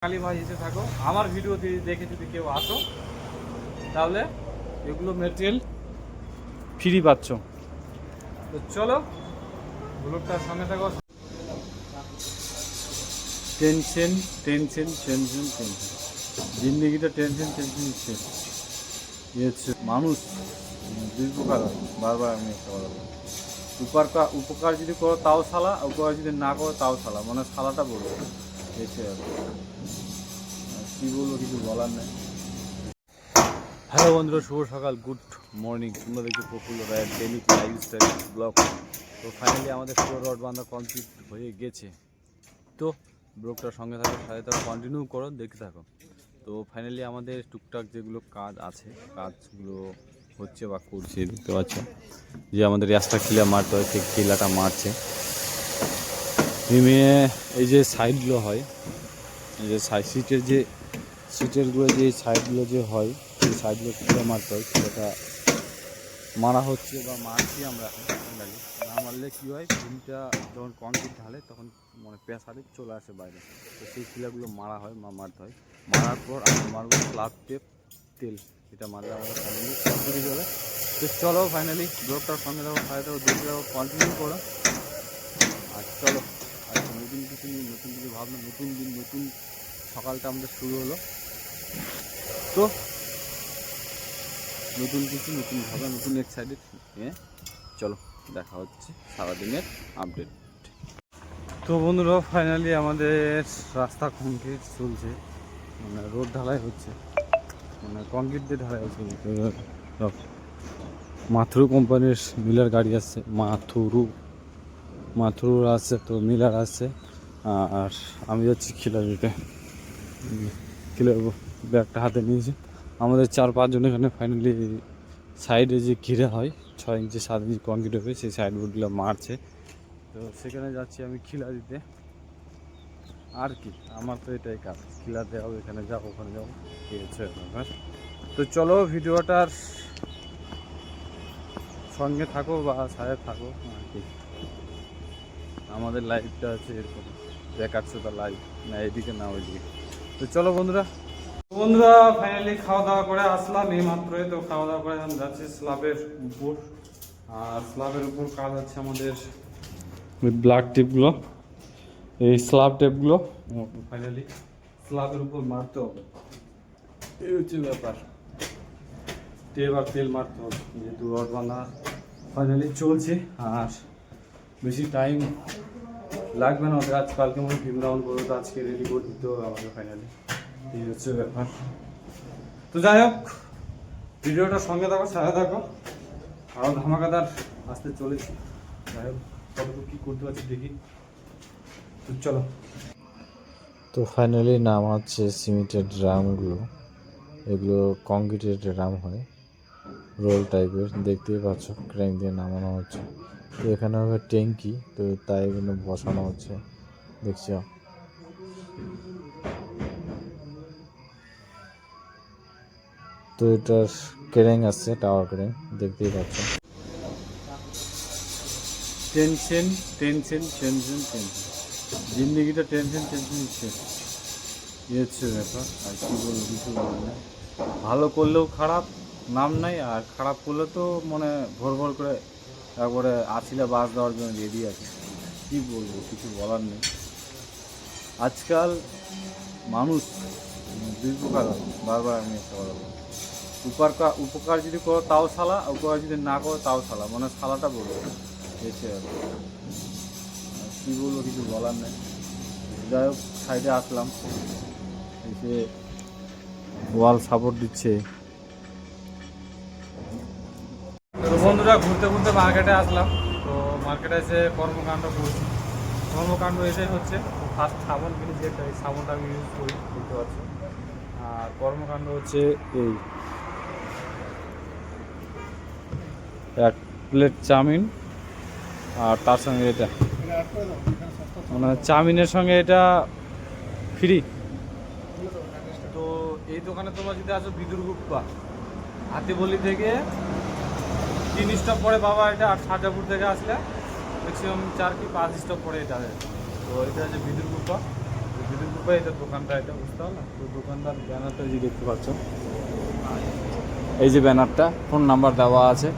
কালী ভাই এসে থাকো আমার ভিডিও দেখে যদি কেউ আসো তাহলে এগুলো মেটেরিয়াল ফ্রি পাচ্ছ। তো চলো ব্লগটার সঙ্গে থাকো। টেনশন টেনশন টেনশন টেনশন, জিন্দগিটা টেনশন টেনশন শেষ। হচ্ছে মানুষ দুই প্রকার হয়, বারবার আমি একটা কথা বলি। উপকার যদি করো তাও সালা, উপকার যদি না করো তাও সালা, মানে সালাটা বলবো। এসে কী বলবো, কিছু বলার নেই। হ্যালো বন্ধুরা, শুভ সকাল, গুড মর্নিং। তোমরা দেখছো প্রফুল্ল রায়ের ডেলি লাইফস্টাইল ব্লগ। তো ফাইনালি আমাদের পুরো রড বাঁধা কমপ্লিট হয়ে গেছে। তো ব্লগটার সঙ্গে থাকো, সাথে থাকো, কন্টিনিউ করো, দেখতে থাকো। তো ফাইনালি আমাদের টুকটাক যেগুলো কাজ আছে, কাজগুলো হচ্ছে বা করছে, দেখতে পাচ্ছ। যে আমাদের রাস্তা খিলা মারতে হয়, সেই খিলাটা মারছে। এই যে সাইডগুলো হয়, এই যে সিটেরগুলো যে সাইডগুলো যে হয়, সেই সাইডগুলো খিলা মারতে হয়। খিলাটা মারা হচ্ছে বা মারছি আমরা এখন। ফাইনালি না মারলে কী হয়, ফিল্মটা যখন কংক্রিট ঢালে তখন মানে প্রেসারে চলে আসে বাইরে। তো সেই খিলাগুলো মারা হয়, মারতে হয়। মারার পর আমরা মারব স্ল্যাব টেপ তেল, এটা মারলে আমাদের ফাইনালি কমপ্লিট হবে। তো চলো ফাইনালি ব্লগটার সঙ্গে থাকো, সাথে থাকো, দেখতে থাকো, কন্টিনিউ করো। আর চলো আজকে নতুন কিছু নিয়ে, নতুন কিছু ভাবনা, নতুন দিন, নতুন সকালটা আমাদের শুরু হলো। তো নতুন কিছু, নতুন ভাবনা, নতুন এক্সাইটেড নিয়ে চলো দেখা হচ্ছে সারাদিনের আপডেট। তো বন্ধুরা ফাইনালি আমাদের রাস্তা কংক্রিট চলছে, মানে রোড ঢালাই হচ্ছে, মানে কংক্রিট দিয়ে ঢালাই হচ্ছে। মাথুরু কোম্পানির মিলার গাড়ি আসছে, মাথুরু আসছে, তো মিলার আসছে। আর আমি যাচ্ছি খিলা দিতে, খিলার ব্যাগটা হাতে নিয়েছি। আমাদের 4-5 জন এখানে ফাইনালি সাইডে যে ঘিরে হয় 6 ইঞ্চি 7 ইঞ্চি কংক্রিট হবে, সেই সাইড বোর্ডগুলো মারছে। তো সেখানে যাচ্ছি আমি খিলা দিতে। আর কি, আমার তো এটাই কাজ, খিলা দেওয়া, এখানে যাও ওখানে যাও, এই হচ্ছে ব্যাপার। তো চলো ভিডিওটার সঙ্গে থাকো বা সাথে থাকো। আর কি, আমাদের লাইফটা আছে এরকম, দেখাচ্ছো তার লাইফ না এদিকে না ওইদিকে। তো চলো বন্ধুরা ফাইনালি খাওয়া দাওয়া করে আসলাম এই মাত্রই। তো খাওয়া দাওয়া করে আমি যাচ্ছি স্ল্যাবের উপর। আর স্ল্যাবের উপর কাজ আছে আমাদের, ব্ল্যাক টেপগুলো, এই স্ল্যাব টেপগুলো ফাইনালি স্ল্যাবের উপর মারতে হবে। এই হচ্ছে ব্যাপার, টেপ আর তেল মারতে হবে, যেহেতু রড বাঁধা ফাইনালি চলছে। আর বেশি টাইম লাগবে না, ওদের আজকালকে মনে ভীম রাউন্ড করবো, তো আজকে রেডি করে দিতে হবে আমাদের ফাইনালি। এই হচ্ছে ব্যাপার। তো যাই হোক, ভিডিওটার সঙ্গে থাকো, সাথে থাকো, আরও ধামাকাদার আসতে চলেছি। যাই হোক, কতটুকু কী করতে পারছি দেখি। তো চলো। তো ফাইনালি নামাচ্ছে সিমেন্টের ড্রামগুলো, এগুলো কংক্রিটের ড্রাম হয়, রোল টাইপের, দেখতেই পাচ্ছ ক্র্যাঙ্ক দিয়ে নামানো হচ্ছে। তো এখানে হবে ট্যাঙ্কি, তো তাই এগুলো বসানো হচ্ছে, দেখছি। তো এটার ক্র্যাঙ্ক আসছে, টাওয়ার ক্র্যাঙ্ক, দেখতেই পাচ্ছ। টেনশন টেনশন টেনশন টেনশন, জিন্দগিটা টেনশন টেনশন শেষ। এই হচ্ছে ব্যাপার। আর কী বলবো, কিছু বলার নেই। ভালো করলেও খারাপ নাম নাই, আর খারাপ করলে তো মানে ভোর করে তারপরে আসিলা বাস দেওয়ার জন্য রেডি আছে। কী বলবো, কিছু বলার নেই। আজকাল মানুষ দুই প্রকার হয়, বারবার আমি একটা কথা বলবো। উপকার যদি করো তাও সালা, উপকার যদি না করো তাও সালা, মানে সালাটা বলবো। এসে কী বলবো, কিছু বলার নেই। যাই হোক, সাইডে আসলাম, এসে ওয়াল সাপোর্ট দিচ্ছে। তো বন্ধুরা ঘুরতে ঘুরতে মার্কেটে আসলাম। তো মার্কেটে এসে কর্মকাণ্ড করছি। কর্মকাণ্ড এটাই হচ্ছে, ফার্স্ট সাবান কিনে, যেটা এই সাবানটা আমি ইউজ করি, বুঝতে পারছি। আর কর্মকাণ্ড হচ্ছে এই 1 প্লেট চাউমিন, আর তার সঙ্গে এটা মানে চাউমিনের সঙ্গে এটা ফ্রি। তো এই দোকানে তোমরা যদি আসো, বিদুর গুপ্পা হাতিবলি থেকে 3 স্টপ পরে বাবা এটা, আর সাজাপুর থেকে আসলে ম্যাক্সিমাম 4 কি 5 স্টপ পরে এটা। তো এটা হচ্ছে বিদুর গুপ্পা। ঢুকবে, এটা দোকানটা, এটা বুঝতে পারলাম তো। দোকানদার ব্যানারটা যে দেখতে পাচ্ছ, এই যে ব্যানারটা, ফোন নাম্বার দেওয়া আছে।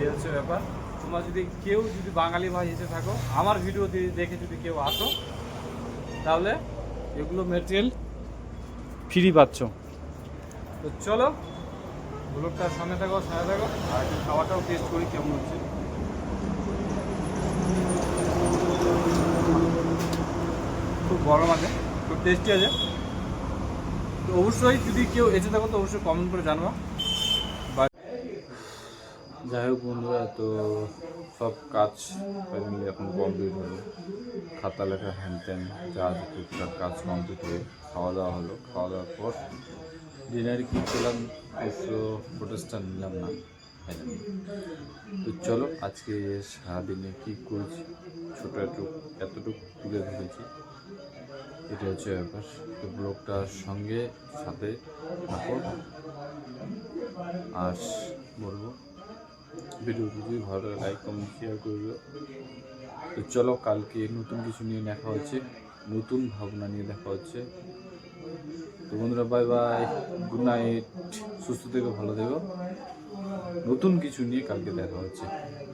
এই হচ্ছে ব্যাপার। তোমরা যদি কেউ যদি বাঙালি ভাই এসে থাকো, আমার ভিডিও দেখে যদি কেউ আসো, তাহলে এগুলো মেটেরিয়াল ফ্রি পাচ্ছ। তো চলো ব্লগটার সামনে থাকো, সাথে থাকো, আর একটু খাওয়াটাও টেস্ট করি কেমন হচ্ছে। খুব গরম আছে, খুব টেস্টি আছে। তো অবশ্যই যদি কেউ এসে থাকো তো অবশ্যই কমেন্ট করে জানবা। যাই হোক বন্ধুরা, তো সব কাজ ফাইনালি এখন কমপ্লিট হলো। খাতা লেখা হ্যান ত্যান যা আছে টুকটাক কাজ কমপ্লিট হয়ে খাওয়া দাওয়া হলো। খাওয়া দাওয়ার পর ডিনারে কী খেলাম, অবশ্য ফুটেজটা নিলাম না ফাইনালি। তো চলো আজকে সারাদিনে কী করেছি ছোটো এতটুকু তুলে ধরেছি, এটা হচ্ছে ব্যাপার। তো ব্লগটার সঙ্গে সাথে থাকো, আর বলবো ভিডিও যদি ভালো লাগে লাইক কমেন্ট শেয়ার করবে। তো চলো কালকে নতুন কিছু নিয়ে দেখা হচ্ছে, নতুন ভাবনা নিয়ে দেখা হচ্ছে। তো বন্ধুরা বাই বাই, গুড নাইট, সুস্থ থেকো, ভালো থেকো। নতুন কিছু নিয়ে কালকে দেখা হচ্ছে।